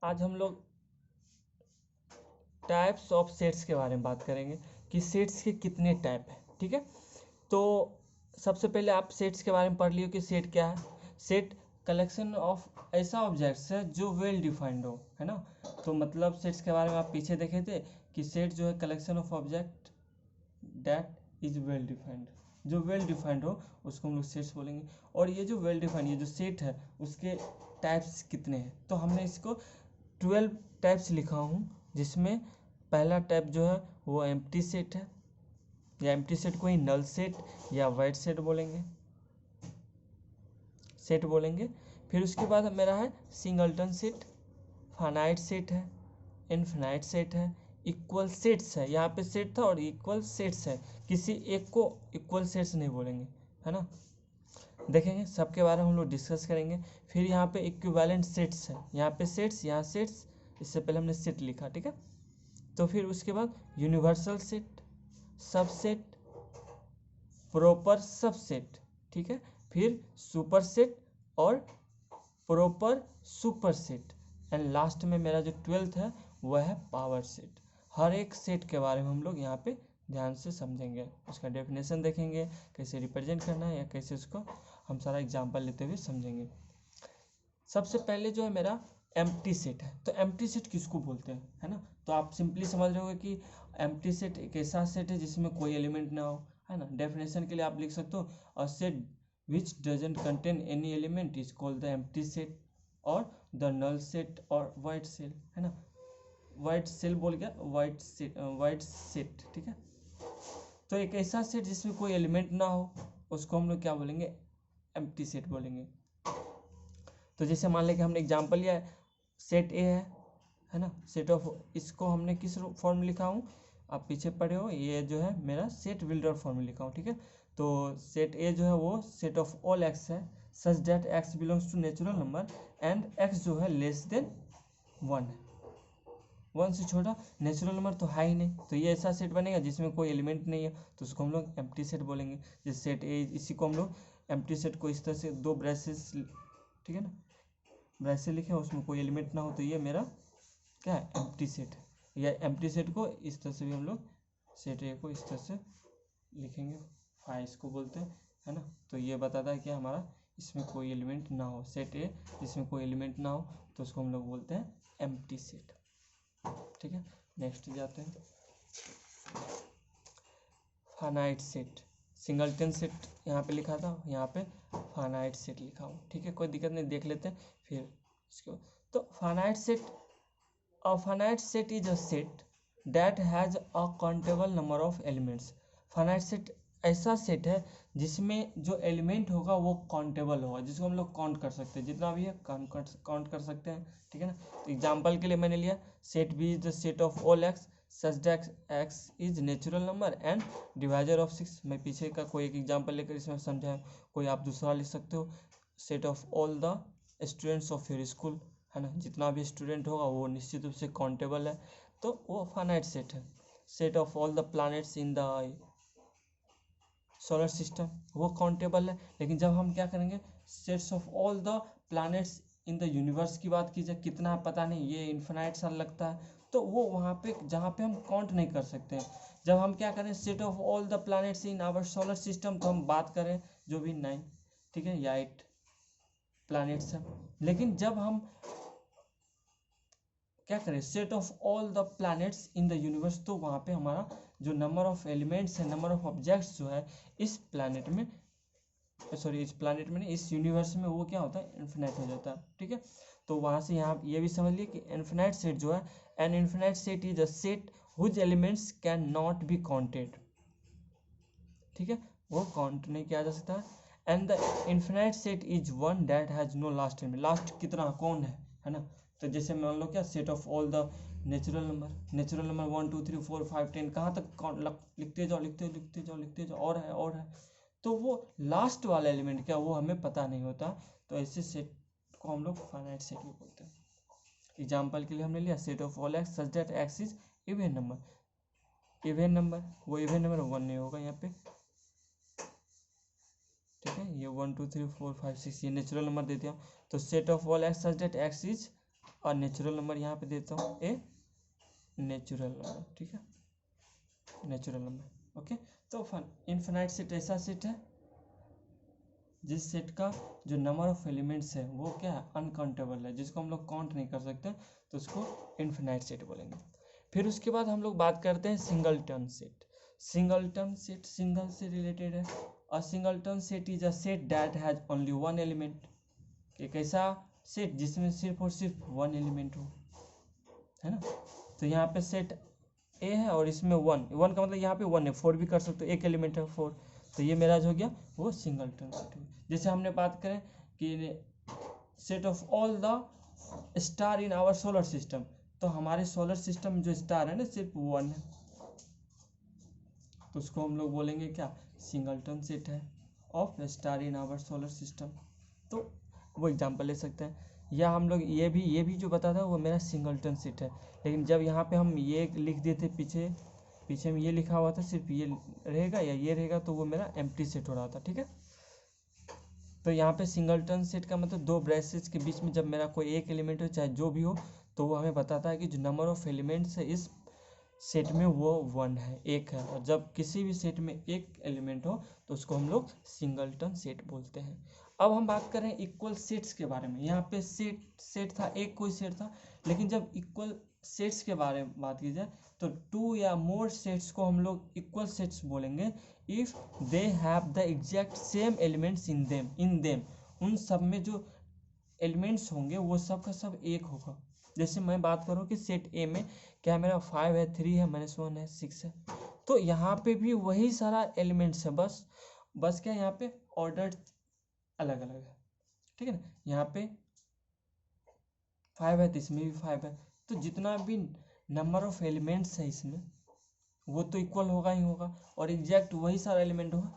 आज हम लोग टाइप्स ऑफ सेट्स के बारे में बात करेंगे कि सेट्स के कितने टाइप हैं। ठीक है, तो सबसे पहले आप सेट्स के बारे में पढ़ लियो कि सेट क्या है। सेट कलेक्शन ऑफ ऐसा ऑब्जेक्ट्स है जो वेल डिफाइंड हो, है ना। तो मतलब सेट्स के बारे में आप पीछे देखे थे कि सेट जो है collection of object that is well defined, जो वेल डिफाइंड हो उसको हम लोग सेट्स बोलेंगे। और ये जो वेल डिफाइंड ये जो सेट है उसके टाइप्स कितने हैं, तो हमने इसको 12 टाइप्स लिखा हूँ, जिसमें पहला टाइप जो है वो एम्प्टी सेट है, या एम्प्टी सेट को ही नल सेट या वाइड सेट बोलेंगे, फिर उसके बाद मेरा है सिंगलटन सेट, फाइनाइट सेट है, इनफिनाइट सेट है, इक्वल सेट्स है। यहाँ पे सेट था और इक्वल सेट्स है, किसी एक को इक्वल सेट्स नहीं बोलेंगे, है ना। देखेंगे सबके बारे में हम लोग डिस्कस करेंगे। फिर यहाँ पे इक्विवेलेंट सेट्स है, यहाँ पे सेट्स, यहाँ सेट्स, इससे पहले हमने सेट लिखा, ठीक है। तो फिर उसके बाद universal set, subset, proper subset, ठीक है। फिर सुपर सेट और proper super set, and last में मेरा जो 12th है वह है पावर सेट। हर एक सेट के बारे में हम लोग यहाँ पे ध्यान से समझेंगे, उसका डेफिनेशन देखेंगे, कैसे रिप्रेजेंट करना है या कैसे उसको हम सारा एग्जांपल लेते हुए समझेंगे। सबसे पहले जो है मेरा एम्प्टी सेट है। तो एम्प्टी सेट किसको बोलते हैं, है ना। तो आप सिंपली समझ रहे होगे कि एम्प्टी सेट एक ऐसा सेट है जिसमें कोई एलिमेंट ना हो, है ना। डेफिनेशन के लिए आप लिख सकते हो a set which doesn't contain any element is called the empty set और द नल सेट और वाइड सेल, है ना। वाइड सेल बोल गया, वाइड सेट, ठीक है। तो एक ऐसा सेट जिसमें कोई एलिमेंट ना हो उसको हम लोग क्या बोलेंगे, एम्प्टी सेट बोलेंगे। तो जैसे मान लें कि हमने एग्जांपल लिया है, सेट ए है ना, सेट ऑफ, इसको हमने किस फॉर्म में लिखा हूँ, आप पीछे पढ़े हो, ये जो है मेरा सेट बिल्डर फॉर्म में लिखा हूँ, ठीक है। तो सेट ए जो है वो सेट ऑफ ऑल एक्स है such that x belongs to natural number and x जो है लेस देन 1 है, 1 से छोटा नेचुरल नंबर तो है ही नहीं। तो ये ऐसा सेट बनेगा जिसमें कोई एलिमेंट नहीं है, तो उसको हम लोग एम्प्टी सेट बोलेंगे। जैसे सेट ए, इसी को हम लोग एम्प्टी सेट को इस तरह से 2 ब्रैसेस, ठीक है ना, ब्रैसेस लिखे उसमें कोई एलिमेंट ना हो, तो ये मेरा क्या है, एम्प्टी सेट है। या एम्प्टी सेट को इस तरह से भी हम लोग सेट ए को इस तरह से लिखेंगे, फाइ इसको बोलते हैं, है ना। तो ये बताता है कि हमारा इसमें कोई एलिमेंट ना हो, सेट ए जिसमें कोई एलिमेंट ना हो तो उसको हम लोग बोलते हैं एम्प्टी सेट, ठीक है। नेक्स्ट जाते हैं, फाइनाइट सेट, सिंगलटन सेट यहाँ पे लिखा था, यहाँ पे फाइनाइट सेट लिखा हूँ, ठीक है, कोई दिक्कत नहीं, देख लेते हैं फिर इसको। तो finite set, a finite set is a set that has a countable number of elements। Finite set ऐसा सेट है जिसमें जो एलिमेंट होगा वो काउंटेबल होगा, जिसको हम लोग काउंट कर सकते हैं, जितना भी है काउंट कर सकते हैं, ठीक है ना। तो एग्जांपल के लिए मैंने लिया set B is the set of all x such that x is natural number and divisor of 6। मैं पीछे का कोई एक एग्जांपल लेकर इसमें समझाया, कोई आप दूसरा लिख सकते हो, set of all the students of your school, है ना, जितना भी स्टूडेंट होगा वो निश्चित रूप से काउंटेबल है, तो वो फाइनाइट सेट है। Set of all the planets in the solar system, वो काउंटेबल है। लेकिन जब हम क्या करेंगे, sets of all the planets in the universe की बात की जाए, कितना है पता नहीं, ये इन्फिनाइट सा लगता है, तो वो वहाँ पे जहाँ पे हम काउंट नहीं कर सकते हैं। जब हम क्या करें, set of all the planets in our solar system, तो हम बात करें जो भी 9, ठीक है, या 8 प्लैनेट्स हैं। लेकिन जब हम क्या करें, set of all the planets in the universe, तो वहाँ पे हमारा जो नंबर ऑफ एलिमेंट्स है, नंबर ऑफ ऑब्जेक्ट्स जो है इस प्लैनेट में, सॉरी इस प्लैनेट में नहीं, इस यूनिवर्स में, वो क्या होता है, इन्फिनाइट हो जाता है, ठीक है। तो वहाँ से यहाँ ये भी समझ लिए कि इन्फिनाइट सेट जो है, an infinite set is a set whose elements can not be counted, ठीक है, वो काउंट नहीं किया जा सकता है। And the infinite set is one that has no last element, last कितना कौन है ना। तो जैसे मान लो क्या, set of all the natural number 1 2 3 4 5 10, कहाँ तक लिखते जाओ लिखते जाओ, और है, तो वो लास्ट वाला एलिमेंट क्या, वो हमें पता नहीं होता। तो ऐसे सेट को हम लोग फाइनाइट सेट भी बोलते हैं। एग्जाम्पल के लिए हमने लिया set of all x such that x is even number, वो इवन नंबर 1 नहीं होगा यहाँ पे, ठीक है। ये 1 2 3 4 5 6 ये नेचुरल नंबर दे दिया, तो set of all x such that x is और नेचुरल नंबर यहाँ पे देता हूँ ए नेचुरल नंबर, ठीक है, नेचुरल नंबर। ओके, तो इनफिनाइट सेट ऐसा सेट है जिस सेट का जो नंबर ऑफ एलिमेंट्स है वो क्या है, अनकाउंटेबल है, जिसको हम लोग काउंट नहीं कर सकते, तो उसको इनफिनाइट सेट बोलेंगे। फिर उसके बाद हम लोग बात करते हैं singleton set. Singleton set single से रिलेटेड है। और singleton set is a set that has only one element. एक ऐसा सेट जिसमें सिर्फ और सिर्फ वन एलिमेंट हो, है ना। तो यहाँ पे सेट ए है और इसमें वन वन का मतलब यहाँ पे वन है, फोर भी कर सकते हो, एक एलिमेंट है फोर, तो ये मेरा जो हो गया वो सिंगलटन सेट हो गया। जैसे हमने बात करें कि set of all the star in our solar system, तो हमारे सोलर सिस्टम में जो स्टार है ना सिर्फ वन है, तो उसको हम लोग बोलेंगे क्या, सिंगलटन सेट है of star in our solar system. तो वो एग्जांपल ले सकते हैं। या हम लोग ये भी जो बता था वो मेरा सिंगलटन सेट है, लेकिन जब यहाँ पे हम ये लिख देते पीछे में ये लिखा हुआ था, सिर्फ ये रहेगा या ये रहेगा, तो वो मेरा एम्प्टी सेट हो रहा था, ठीक है। तो यहाँ पे सिंगलटन सेट का मतलब दो ब्रेसेस के बीच में जब मेरा कोई एक एलिमेंट हो चाहे जो भी हो, तो वो हमें बताता है कि जो नंबर ऑफ एलिमेंट्स है इस सेट में वो वन है, एक है। और जब किसी भी सेट में एक एलिमेंट हो तो उसको हम लोग सिंगलटन सेट बोलते हैं। अब हम बात करें इक्वल सेट्स के बारे में। यहाँ पे सेट था, एक कोई सेट था, लेकिन जब इक्वल सेट्स के बारे में बात की जाए तो टू या मोर सेट्स को हम लोग इक्वल सेट्स बोलेंगे if they have the exact same elements in them. उन सब में जो एलिमेंट्स होंगे वो सब का सब एक होगा। जैसे मैं बात करूँ कि सेट ए में क्या मेरा 5 है, 3 है, -1 है, 6 है, तो यहाँ पे भी वही सारा एलिमेंट्स है, बस क्या यहाँ पे ऑर्डर अलग अलग है, ठीक है ना। यहाँ पे 5 है तो इसमें भी 5 है, तो जितना भी नंबर ऑफ एलिमेंट्स है इसमें वो तो इक्वल होगा ही होगा, और एग्जैक्ट वही सारा एलिमेंट होगा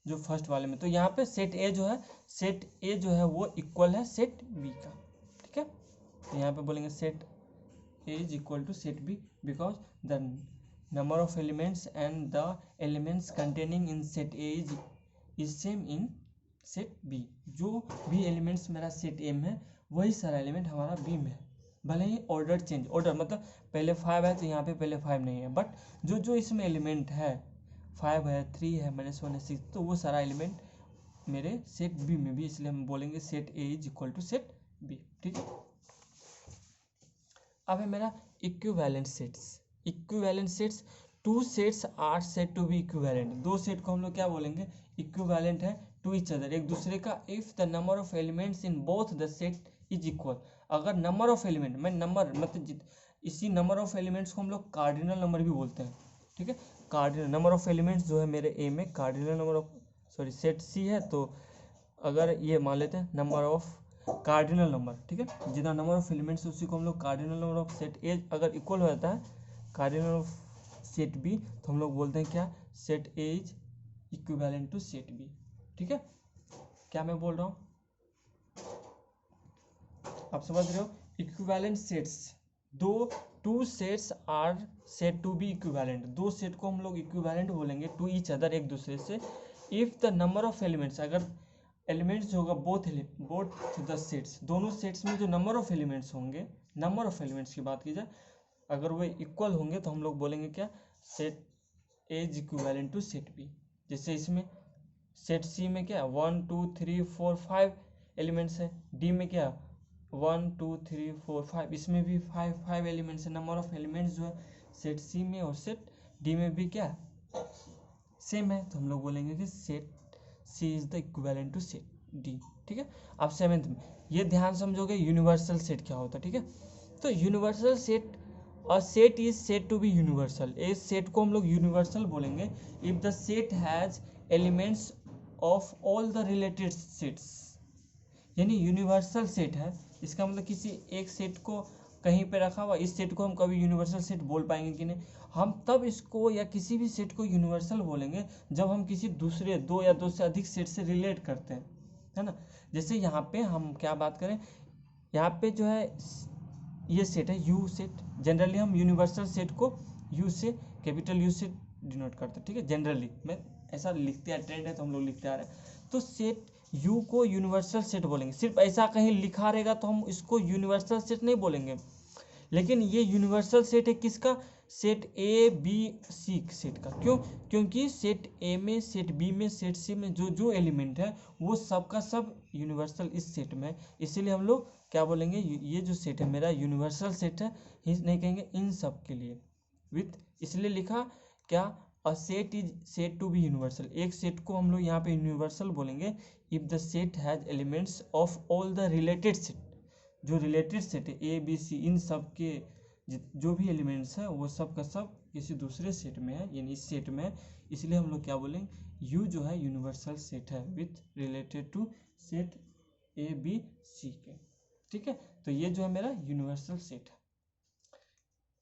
जो फर्स्ट वाले में। तो यहाँ पे सेट ए जो है वो इक्वल है सेट बी का, ठीक है। तो यहाँ पे बोलेंगे set A is equal to set B because the number of elements and the elements containing in set A is same in set B. जो भी एलिमेंट्स मेरा सेट ए में है वही सारा एलिमेंट हमारा बी में है, भले ही ऑर्डर चेंज, ऑर्डर मतलब पहले 5 है तो यहाँ पे पहले 5 नहीं है, बट जो इसमें एलिमेंट है 5 है, 3 है, -1 है, 6, तो वो सारा एलिमेंट मेरे सेट बी में भी, इसलिए हम बोलेंगे set A is equal to set B, ठीक है। अब है मेरा equivalent sets. Two sets are set to be equivalent. दो सेट को हम लोग क्या बोलेंगे, इक्विवेलेंट है टू ईच अदर, एक दूसरे का, if the number of elements in both the set is equal. अगर नंबर ऑफ एलिमेंट में नंबर मतलब इसी नंबर ऑफ एलिमेंट्स को हम लोग कार्डिनल नंबर भी बोलते हैं, ठीक है। कार्डिनल नंबर ऑफ एलिमेंट्स जो है मेरे ए में कार्डिनल नंबर ऑफ सेट सी है, तो अगर ये मान लेते हैं नंबर ऑफ कार्डिनल नंबर, ठीक है, जितना नंबर ऑफ एलिमेंट्स उसी को हम लोग कार्डिनल नंबर ऑफ सेट ए अगर इक्वल हो जाता है कार्डिनल ऑफ सेट बी, तो हम लोग बोलते हैं क्या, set A is equivalent to set B, ठीक है। क्या मैं बोल रहा हूँ आप समझ रहे हो। Equivalent sets, two sets are set to be equivalent. दो सेट को हम लोग इक्विवेलेंट बोलेंगे टू ईच अदर, एक दूसरे से, if the number of elements, अगर एलिमेंट्स जो होगा बोथ द सेट्स, दोनों सेट्स में जो नंबर ऑफ एलिमेंट्स होंगे, नंबर ऑफ एलिमेंट्स की बात की जाए, अगर वो इक्वल होंगे तो हम लोग बोलेंगे क्या, set A is equivalent to set B. जैसे इसमें सेट सी में क्या 1 2 3 4 5 एलिमेंट्स है, डी में क्या 1 2 3 4 5, इसमें भी 5 एलिमेंट्स है। नंबर ऑफ एलिमेंट्स जो है सेट सी में और सेट डी में भी क्या सेम है, तो हम लोग बोलेंगे कि set C is the equivalent to set D, ठीक है। अब सेवेंथ में ये ध्यान समझोगे यूनिवर्सल सेट क्या होता है, ठीक है। तो यूनिवर्सल सेट, और set is set to be universal, इस सेट को हम लोग यूनिवर्सल बोलेंगे if the set has elements of all the related sets. यानी यूनिवर्सल सेट है, इसका मतलब किसी एक सेट को कहीं पे रखा हुआ, इस सेट को हम कभी यूनिवर्सल सेट बोल पाएंगे कि नहीं, हम तब इसको या किसी भी सेट को यूनिवर्सल बोलेंगे जब हम किसी दूसरे दो या दो से अधिक सेट से रिलेट करते हैं, है ना। जैसे यहाँ पे हम क्या बात करें, यहाँ पे जो है ये सेट है यू सेट, जनरली हम यूनिवर्सल सेट को यू से, कैपिटल यू से डिनोट करते हैं, ठीक है। जनरली मैं ऐसा लिखते हैं, ट्रेंड है तो हम लोग लिखते आ रहे हैं। तो सेट यू को यूनिवर्सल सेट बोलेंगे। सिर्फ ऐसा कहीं लिखा रहेगा तो हम इसको यूनिवर्सल सेट नहीं बोलेंगे, लेकिन ये यूनिवर्सल सेट है किसका, set A B C set का। क्यों, क्योंकि सेट ए में, सेट बी में, सेट सी में जो जो एलिमेंट है वो सब का सब यूनिवर्सल इस सेट में है। इसीलिए हम लोग क्या बोलेंगे, ये जो सेट है मेरा यूनिवर्सल सेट है, नहीं कहेंगे इन सब के लिए विथ, इसलिए लिखा क्या, a set is set to be universal. एक सेट को हम लोग यहाँ पे यूनिवर्सल बोलेंगे if the set has elements of all the related set. जो रिलेटेड सेट है ए बी सी, इन सब के जो भी एलिमेंट्स हैं वो सब का सब किसी दूसरे सेट में है, यानी इस सेट में है। इसलिए हम लोग क्या बोलेंगे, यू जो है यूनिवर्सल सेट है with related to set A B C के। ठीक है, तो ये जो है मेरा यूनिवर्सल सेट है।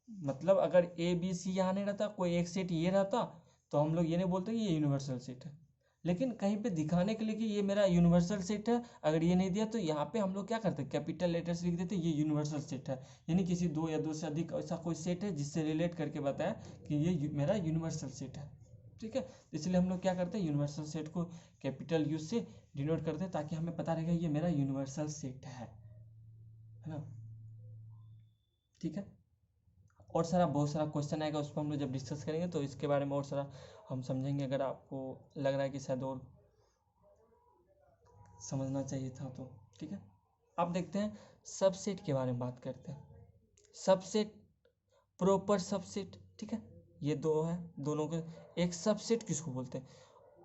मतलब अगर ए बी सी यहाँ नहीं रहता, कोई एक सेट ये रहता, तो हम लोग ये नहीं बोलते कि ये यूनिवर्सल सेट है। लेकिन कहीं पे दिखाने के लिए कि ये मेरा यूनिवर्सल सेट है, अगर ये नहीं दिया तो यहाँ पे हम लोग क्या करते हैं, कैपिटल लेटर्स लिख देते, ये यूनिवर्सल सेट है। यानी किसी दो या दो से अधिक ऐसा कोई सेट है जिससे रिलेट करके बताया कि ये मेरा यूनिवर्सल सेट है। ठीक है, इसलिए हम लोग क्या करते हैं, यूनिवर्सल सेट को कैपिटल यू से डिनोट करते हैं ताकि हमें पता रहेगा ये मेरा यूनिवर्सल सेट है ना। ठीक है, और सारा बहुत सारा क्वेश्चन आएगा, उस पर हम लोग जब डिस्कस करेंगे तो इसके बारे में और सारा हम समझेंगे। अगर आपको लग रहा है कि शायद और समझना चाहिए था तो ठीक है। अब देखते हैं सबसेट के बारे में बात करते हैं। सबसेट, प्रॉपर सबसेट, ठीक है, ये दो है, दोनों के एक सबसेट किसको बोलते हैं,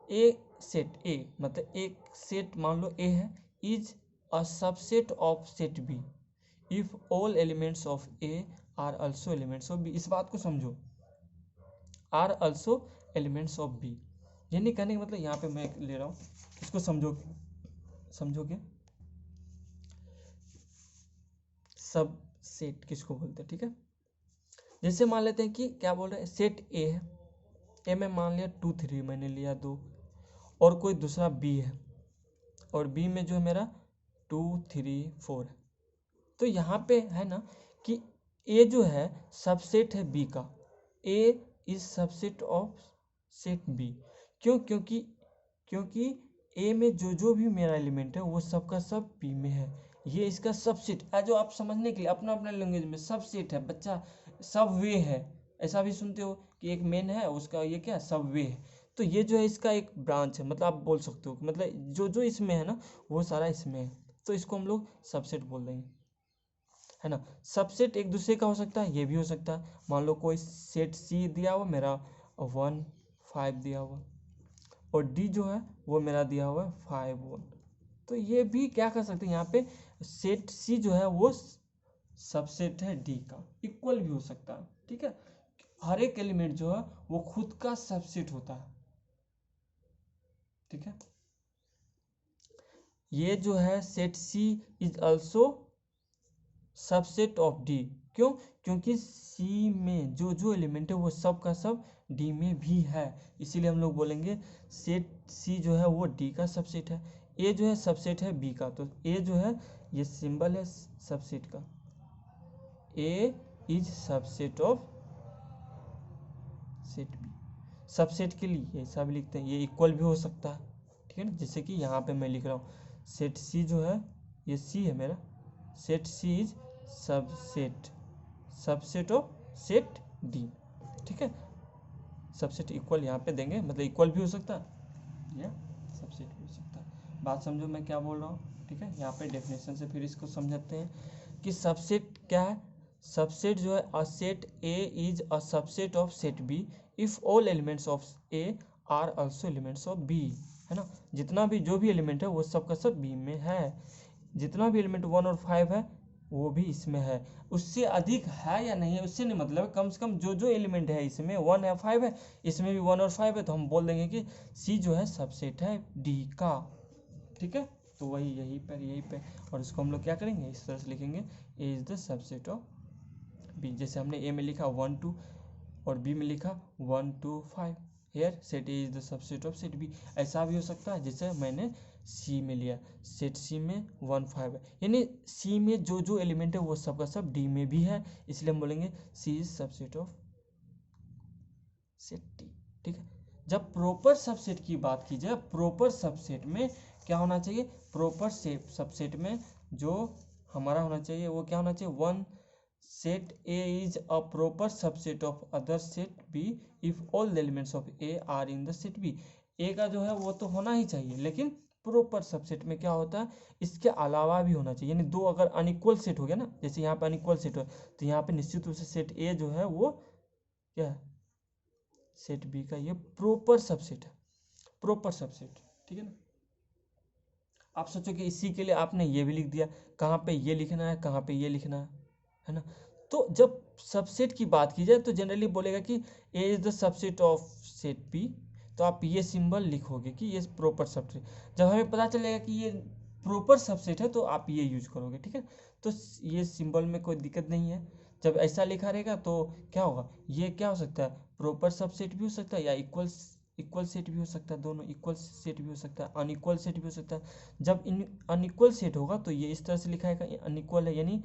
ए सेट ए, मतलब एक सेट मान लो ए है, is a subset of set B if all elements of A are also elements of B. इस बात को समझो, are also elements of B, यानी कहने का मतलब यहाँ पे मैं ले रहा हूँ, इसको समझोगे सब सेट किसको बोलते हैं। ठीक है, जैसे मान लेते हैं कि क्या बोल रहे हैं, सेट ए है, ए में मान लिया 2 3 मैंने लिया 2, और कोई दूसरा बी है, और बी में जो है मेरा 2 3 4 है। तो यहाँ पे है ना कि ए जो है सबसेट है बी का, A is subset of set B. क्यों, क्योंकि ए में जो जो भी मेरा एलिमेंट है वो सब का सब बी में है। ये इसका सबसेट है, जो आप समझने के लिए अपना अपना लैंग्वेज में सबसेट है बच्चा, सब वे है, ऐसा भी सुनते हो कि एक मेन है उसका ये क्या सब वे है। तो ये जो है इसका एक ब्रांच है, मतलब आप बोल सकते हो मतलब जो जो इसमें है ना वो सारा इसमें है, तो इसको हम लोग सबसेट बोल देंगे, है ना। सबसेट एक दूसरे का हो सकता है, ये भी हो सकता है, मान लो कोई सेट सी दिया हुआ मेरा 1 5 दिया हुआ, और डी जो है वो मेरा दिया हुआ है 5 1, तो ये भी क्या कर सकते हैं, यहाँ पे सेट सी जो है वो सबसेट है डी का, इक्वल भी हो सकता है। ठीक है, हर एक एलिमेंट जो है वो खुद का सबसेट होता है। ठीक है, ये जो है set C is also subset of D. क्यों, क्योंकि सी में जो जो एलिमेंट है वो सब का सब डी में भी है, इसीलिए हम लोग बोलेंगे सेट सी जो है वो डी का सबसेट है। ए जो है सबसेट है बी का, तो ए जो है ये सिंबल है सबसेट का, A is subset of set B. Subset के लिए ऐसा भी लिखते हैं, ये इक्वल भी हो सकता है। ठीक है ना, जैसे कि यहाँ पे मैं लिख रहा हूँ सेट सी जो है, ये सी है मेरा, set C is subset of set D. ठीक है, सबसेट इक्वल यहाँ पे देंगे, मतलब इक्वल भी हो सकता है या सबसेट भी हो सकता है। बात समझो मैं क्या बोल रहा हूँ। ठीक है, यहाँ पे डेफिनेशन से फिर इसको समझते हैं कि सबसेट क्या है। सबसेट जो है, a set A is a subset of set B if all elements of A are also elements of B, है ना। जितना भी जो भी एलिमेंट है वो सब का सब बी में है, जितना भी एलिमेंट 1 और 5 है वो भी इसमें है, उससे अधिक है या नहीं है उससे नहीं मतलब, कम से कम जो जो एलिमेंट है इसमें 1 या 5 है, इसमें भी 1 और 5 है, तो हम बोल देंगे कि सी जो है सबसेट है डी का। ठीक है, तो वही यही पे और इसको हम लोग क्या करेंगे, इस तरह से लिखेंगे A is the subset of B. जैसे हमने ए में लिखा 1 2 और बी में लिखा 1 2 5, here set A is the subset of set B. ऐसा भी हो सकता है जैसे मैंने सी में लिया, सेट सी में 1 5 है, यानी सी में जो जो एलिमेंट है वो सब का सब डी में भी है, इसलिए हम बोलेंगे C is subset of set D. ठीक है, जब प्रॉपर सबसेट की बात की जाए, प्रॉपर सबसेट में क्या होना चाहिए, प्रॉपर सबसेट में जो हमारा होना चाहिए वो क्या होना चाहिए, one set A is a proper subset of other set B if all the elements of A are in the set B. A का जो है वो तो होना ही चाहिए, लेकिन प्रॉपर सबसेट में क्या होता है, इसके अलावा भी होना चाहिए। यानी दो अगर अनइक्वल सेट हो गया ना, जैसे यहाँ पे अनइक्वल सेट हो तो यहाँ पे निश्चित रूप से सेट ए जो है वो क्या है, सेट बी का ये प्रॉपर सबसेट है, प्रॉपर सबसेट। ठीक है ना। आप सोचो कि इसी के लिए आपने ये भी लिख दिया, कहाँ पे ये लिखना है, कहाँ पे ये लिखना है ना। तो जब सबसेट की बात की जाए तो जनरली बोलेगा कि A is the subset of set B, तो आप ये सिंबल लिखोगे कि ये प्रॉपर सबसेट। जब हमें पता चलेगा कि ये प्रॉपर सबसेट है तो आप ये यूज करोगे। ठीक है, तो ये सिंबल में कोई दिक्कत नहीं है। जब ऐसा लिखा रहेगा तो क्या होगा, ये क्या हो सकता है, प्रॉपर सबसेट भी हो सकता है या इक्वल सेट भी हो सकता है, दोनों इक्वल सेट भी हो सकता है, अनइक्वल सेट भी हो सकता है। जब इन अनइक्वल सेट होगा तो ये इस तरह से लिखा है अनइक्वल है, यानी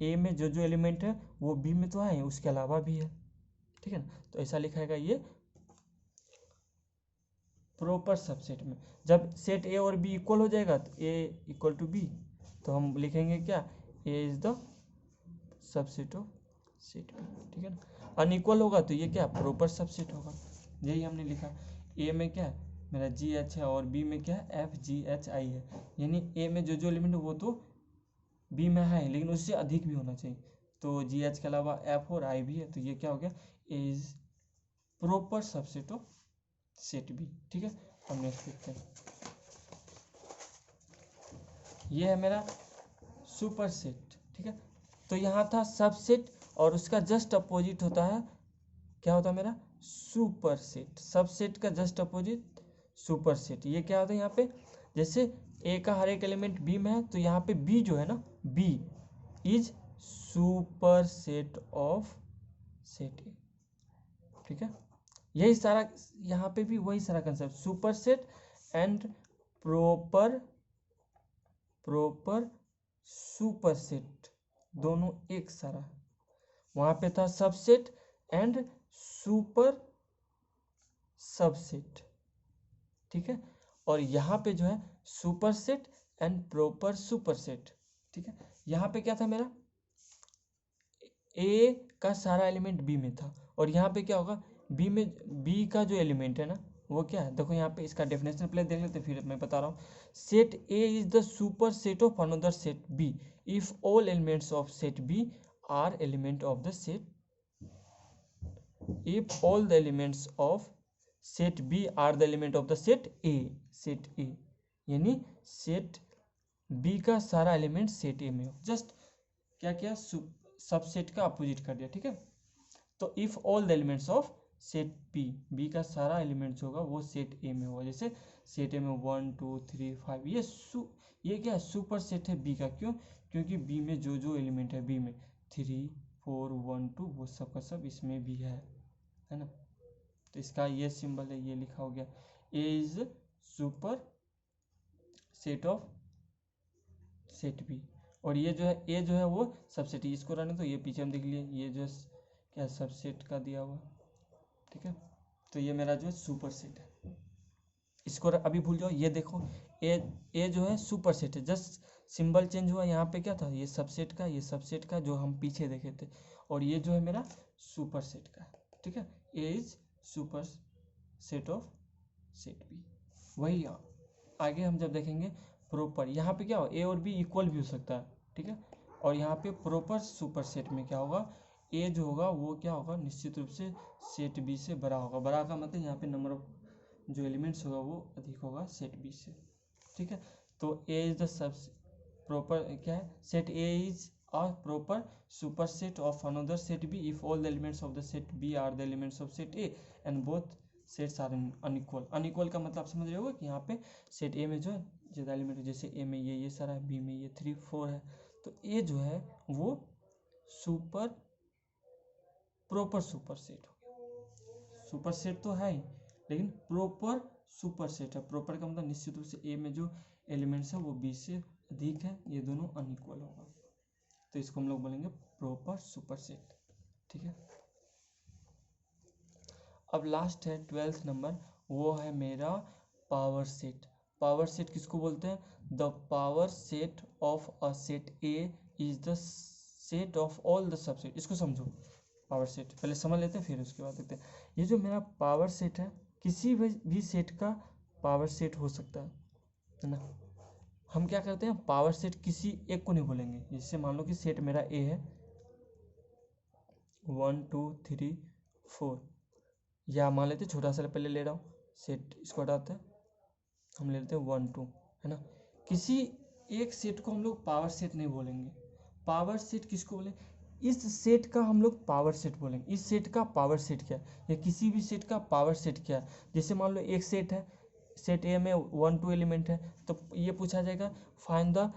ए में जो जो एलिमेंट है वो बी में तो है, उसके अलावा भी है। ठीक है ना, तो ऐसा लिखा है ये प्रॉपर सबसेट में। जब सेट ए और बी इक्वल हो जाएगा तो ए इक्वल टू बी, तो हम लिखेंगे क्या, A is the subset of set B. ठीक है ना, अनइक्वल होगा तो ये क्या प्रॉपर सबसेट होगा, यही हमने लिखा। ए में क्या है मेरा जी एच है और बी में क्या है एफ जी एच आई है, यानी ए में जो जो एलिमेंट है वो तो बी में है लेकिन उससे अधिक भी होना चाहिए, तो जी एच के अलावा एफ और आई भी है, तो ये क्या हो गया, A is proper subset of set B. ठीक है, हम नेक्स्ट देखते हैं। ये है मेरा सुपर सेट। ठीक है, तो यहाँ था सबसेट और उसका जस्ट अपोजिट होता है, क्या होता है मेरा सुपर सेट। सबसेट का जस्ट अपोजिट सुपर सेट। ये क्या होता है यहाँ पे, जैसे ए का हर एक एलिमेंट बी में है तो यहाँ पे बी जो है ना, B is super set of set A. ठीक है, यही सारा यहाँ पे भी वही सारा concept, super set and proper proper super set, दोनों एक सारा। वहां पे था सबसेट एंड सुपर सबसेट। ठीक है, और यहाँ पे जो है super set and proper super set. ठीक है, यहाँ पे क्या था मेरा, ए का सारा एलिमेंट बी में था और यहाँ पे क्या होगा, बी में बी का जो एलिमेंट है ना वो क्या है, देखो यहाँ पे इसका डेफिनेशन पहले देख लेते फिर मैं बता रहा हूँ। Set A is the super set of another set B if all elements of set B are element of the set, if all the elements of set B are the element of the set A, set A यानी set B का सारा element set A में हो। Just क्या किया, subset का opposite कर दिया। ठीक है, तो if all the elements of set B, B का सारा एलिमेंट्स होगा वो सेट ए में होगा। जैसे सेट ए में 1 2 3 5, ये क्या है, सुपर सेट है बी का। क्यों, क्योंकि बी में जो जो एलिमेंट है, बी में 3 4 1 2 वो सब का सब इसमें भी है ना। तो इसका ये सिंबल है, ये लिखा हो गया, A is super set of set B. और ये जो है ए जो है वो सबसेट, इसको रहने तो ये पीछे हम देख लिए, ये जो क्या सबसेट का दिया हुआ। ठीक है, तो ये मेरा जो है सुपर सेट है, इसको अभी भूल जाओ। ये देखो ए जो है सुपर सेट है, जस्ट सिंबल चेंज हुआ। यहाँ पे क्या था, ये सबसेट का, ये सबसेट का जो हम पीछे देखे थे, और ये जो है मेरा सुपर सेट का। ठीक है, A is super set of set B. वही आगे हम जब देखेंगे प्रॉपर, यहाँ पे क्या हो, ए और बी इक्वल भी हो सकता है। ठीक है, और यहाँ पे प्रॉपर सुपर सेट में क्या होगा, ए जो होगा वो क्या होगा, निश्चित रूप से सेट बी से बड़ा होगा। बड़ा का मतलब यहाँ पे नंबर ऑफ जो एलिमेंट्स होगा वो अधिक होगा सेट बी से। ठीक है, तो ए इज द सब प्रॉपर क्या है, set A is a proper superset of another set B if all the elements of the set B are the elements of set A and both sets are unequal। Unequal का मतलब समझ रहे हो कि यहाँ पे सेट ए में जो है ज़्यादा एलिमेंट, जैसे ए में ये सारा है, बी में ये 3 4 है, तो ए जो है वो सुपर प्रॉपर सुपर सेट हो गया। सुपर सेट तो है ही लेकिन प्रॉपर सुपर सेट है। प्रॉपर का मतलब निश्चित रूप से ए में जो एलिमेंट्स है वो बी से अधिक है, ये दोनों अनइक्वल होगा, तो इसको हम लोग बोलेंगे प्रॉपर सुपर सेट। ठीक है, अब लास्ट है 12th नंबर, वो है मेरा पावर सेट। पावर सेट किसको बोलते हैं? The power set of a set A is the set of all the subset. इसको समझो, पावर सेट पहले समझ लेते हैं फिर उसके बाद देखते हैं। ये जो मेरा पावर सेट है, किसी भी सेट का पावर सेट हो सकता है ना। हम क्या करते हैं, पावर सेट किसी एक को नहीं बोलेंगे। जैसे मान लो कि सेट मेरा ए है 1 2 3 4, या मान लेते छोटा सा पहले ले रहा हूँ सेट, इसको हटाते हैं, हम ले लेते हैं 1 2, है ना। किसी एक सेट को हम लोग पावर सेट नहीं बोलेंगे। पावर सेट किसको बोले? इस सेट का हम लोग पावर सेट बोलेंगे। इस सेट का पावर सेट क्या है, या किसी भी सेट का पावर सेट क्या है। जैसे मान लो एक सेट है, सेट ए में 1 2 एलिमेंट है, तो ये पूछा जाएगा find the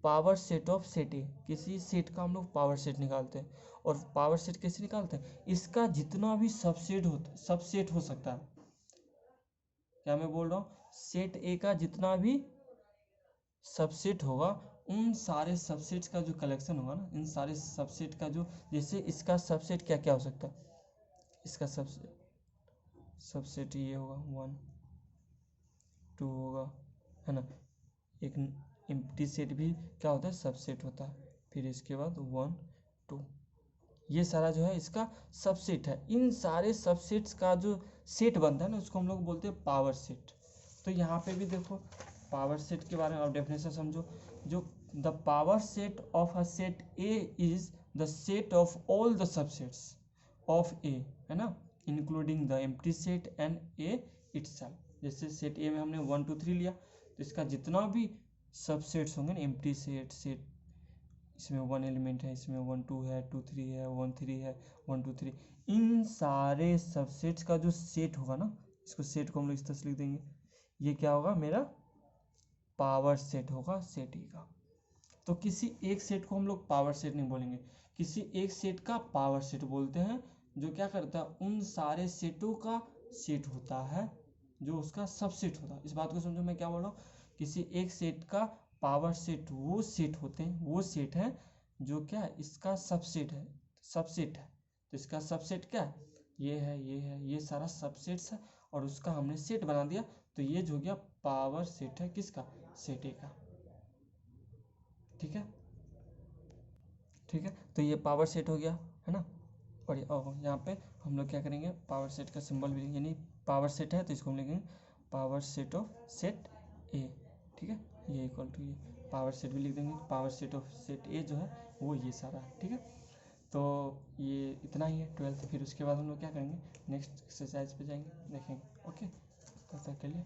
power set of set ए। किसी सेट का हम लोग पावर सेट निकालते हैं। और पावर सेट कैसे निकालते हैं? इसका जितना भी सबसेट हो सकता है। क्या मैं बोल रहा हूँ? सेट ए का जितना भी सबसेट होगा, उन सारे सबसेट्स का जो कलेक्शन होगा ना, इन सारे सबसेट का जो, जैसे इसका सबसेट क्या क्या हो सकता है, इसका सबसेट ये होगा 1 2 होगा, है ना। एक एम्प्टी सेट भी क्या होता है, सबसेट होता है। फिर इसके बाद 1 2, ये सारा जो है इसका सबसेट है। इन सारे सबसेट्स का जो सेट बनता है ना, उसको हम लोग बोलते हैं पावर सेट। तो यहाँ पे भी देखो पावर सेट के बारे में आप डेफिनेशन समझो। जो the power set of a set A is the set of all the subsets of A, है ना, including the empty set and A itself. जैसे सेट ए में हमने 1 2 3 लिया, तो इसका जितना भी सबसेट्स होंगे ना, एम्प्टी सेट, सेट इसमें 1 एलिमेंट है, इसमें 1 2 है, 2 3 है, 1 3 है, 1 2 3, इन सारे सबसेट्स का जो सेट होगा ना, इसको सेट को हम लोग इस तरह से लिख देंगे। ये क्या होगा, मेरा पावर सेट होगा सेट ए का। तो किसी एक सेट को हम लोग पावर सेट नहीं बोलेंगे, किसी एक सेट का पावर सेट बोलते हैं, जो क्या करता है, उन सारे सेटों का सेट होता है, जो उसका सबसेट होता है। इस बात को समझो मैं क्या बोल रहा हूँ। किसी एक सेट का पावर सेट वो सेट होते हैं, वो सेट है जो क्या इसका सबसेट है, सबसेट है। तो इसका सबसेट क्या है, ये है, ये है, ये सारा सबसेट्स है, और उसका हमने सेट बना दिया। तो ये जो हो गया पावर सेट है किसका, सेट ए का। ठीक है, ठीक है। तो ये पावर सेट हो गया, है ना। और यहाँ पे हम लोग क्या करेंगे, पावर सेट का सिंबल भी, यानी पावर सेट है तो इसको हम लिखेंगे power set of set A. ठीक है, ये इक्वल टू ये पावर सेट भी लिख देंगे। पावर सेट ऑफ सेट ए जो है वो ये सारा है। ठीक है, तो ये इतना ही है 12th। फिर उसके बाद हम लोग क्या करेंगे, नेक्स्ट एक्सरसाइज पे जाएंगे, देखेंगे। ओके, तब तक के लिए